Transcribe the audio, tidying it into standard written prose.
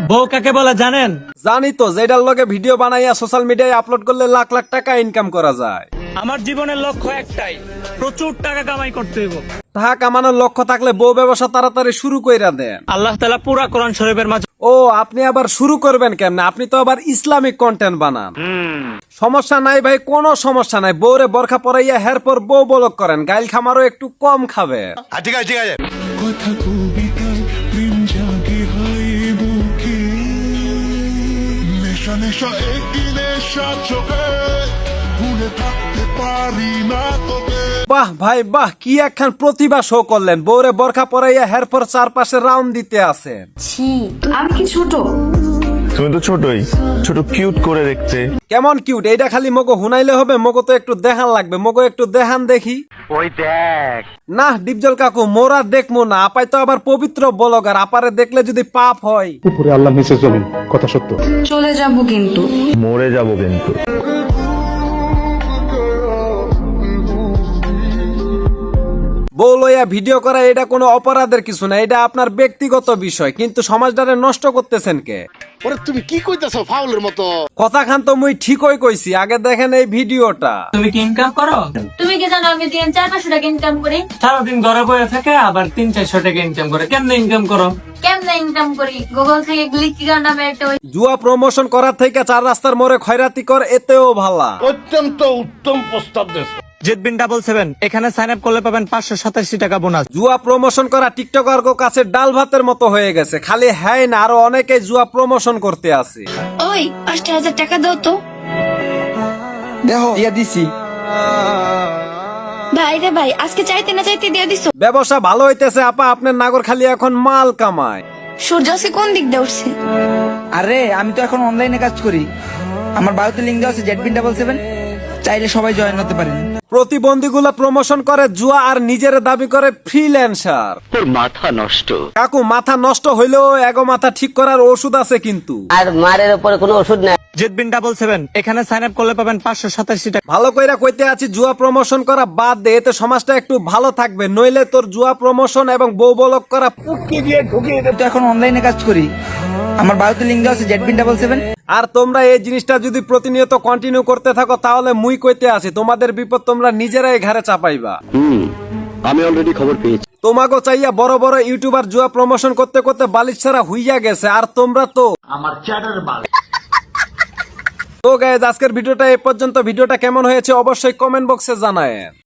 বউ কাকে বলে জানেন? জানি তো, যেটার লগে ভিডিও বানাইয়া সোশ্যাল মিডিয়ায় আপলোড করলে লাখ লাখ টাকা ইনকাম করা যায়। আমার জীবনের লক্ষ্য একটাই, প্রচুর টাকা কামাই করতে হইব। টাকা কামানোর লক্ষ্য থাকলে বউ ব্যবসা তাড়াতাড়ি শুরু কইরা দেন। আল্লাহ তাআলা পুরা কোরআন শরীফের মাঝে। ও, আপনি আবার শুরু করবেন কেমনে? আপনি তো আবার ইসলামিক কন্টেন্ট বানান। সমস্যা নাই ভাই, কোনো সমস্যা নাই। বউরে বরখা পরাইয়া হের পর বউ বলক করেন, গাইল খামারও একটু কম খাবে। ঠিক আছে ঠিক আছে। কথা কবিতায় প্রেম জাগে হয় বুকে, নেশা নেশা একই নেশা চোখে, ভুলে থাকতে পারি না তোকে। বাহ ভাই বাহ, কি একখান প্রতিভা শো করলেন। বউরে বরখা পরাইয়া হের পর চারপাশে রাউন্ড দিতে আছেন। ছি, আমি কি ছোট? তুমি তো ছোটই, ছোট কিউট করে দেখতে। কেমন কিউট? এইটা খালি মগো হুনাইলে হবে? মগো তো একটু দেখান লাগবে। মগো একটু দেখান দেখি। ওই দেখ না ডিপজল কাকু, মোরা দেখবো না। আপাই তো আবার পবিত্র বলগার, আপারে দেখলে যদি পাপ হয়। উপরে আল্লাহ নিচে জমিন, কথা সত্য। চলে যাব কিন্তু। মরে যাবো কিন্তু। বউ লইয়া ভিডিও করা এটা কোনো অপরাধের কিছু না, এটা আপনার ব্যক্তিগত বিষয়। কিন্তু সমাজটারে নষ্ট করতেছেন কে? ওরে তুমি কি কইতাছো ফাউলের মতো? কথা খান তো মুই ঠিকই কইছি। আগে দেখেন এই ভিডিওটা। তুমি কি ইনকাম করো? তুমি কি জানো আমি দিন 400-500 টাকা ইনকাম করি? সারাদিন ঘরে বসে থেকে আবার 300-400 টাকা ইনকাম করে। কেমনে ইনকাম করো? কেমনে ইনকাম করি? গুগল থেকে গ্লিকিগার নামে একটা জুয়া প্রমোশন করার থেকে চার রাস্তার মোড়ে খয়রাতি কর, এতেও ভালা। অত্যন্ত উত্তম প্রস্তাব দেশ। জিতবিন 777 এখানে সাইন আপ করলে পাবেন 587 টাকা বোনাস। জুয়া প্রমোশন করা টিকটকার কাছে ডাল ভাতের মতো হয়ে গেছে। খালি হ্যাঁ না, আরো অনেকে জুয়া প্রমোশন করতে আছে। ওই 5000 টাকা দাও তো। দেখো দিয়া দিছি। ভাই রে ভাই, আজকে চাইতে না চাইতে দিয়ে দিছো। ব্যবসা ভালো হইতেছে আপা, আপনার নাগর খালি এখন মাল কামায়। সূর্য আজকে কোন দিক দিয়ে উঠছে? আরে আমি তো এখন অনলাইনে কাজ করি। আমার বায়োতে লিংক দেওয়া আছে জেডবিন 777, চাইলে সবাই জয়েন হতে পারেন। প্রতিবন্ধীগুলা প্রমোশন করে জুয়া আর নিজের দাবি করে ফ্রিল্যান্সার। তোর মাথা নষ্ট। কাকু, মাথা নষ্ট হইলেও এগো মাথা ঠিক করার ওষুধ আছে কিন্তু। আর মারের উপরে কোনো ওষুধ নাই। জিতবিন 777 এখানে সাইন আপ করলে পাবেন 587 টাকা। ভালো কইরা কইতে আছি, জুয়া প্রমোশন করা বাদ দে, এতে সমাজটা একটু ভালো থাকবে। নইলে তোর জুয়া প্রমোশন এবং বউ বলক করা। আমি তো এখন অনলাইনে কাজ করি। আমার বায়োতে লিংক দেওয়া আছে জেডবিন 777। আর তোমরা এই জিনিসটা যদি প্রতিনিয়ত কন্টিনিউ করতে থাকো, তাহলে মুই কইতে আছি তোমাদের বিপদ তোমরা নিজেরাই ঘাড়ে চাপাইবা। আমি অলরেডি খবর পেয়েছি। তোমাকে চাইয়া বড় বড় ইউটিউবার জুয়া প্রমোশন করতে করতে বালিশ ছাড়া হইয়া গেছে, আর তোমরা তো আমার চ্যাটার বাল। তো গাইজ, আজকের ভিডিওটা এই পর্যন্ত। ভিডিওটা কেমন হয়েছে অবশ্যই কমেন্ট বক্সে জানায়।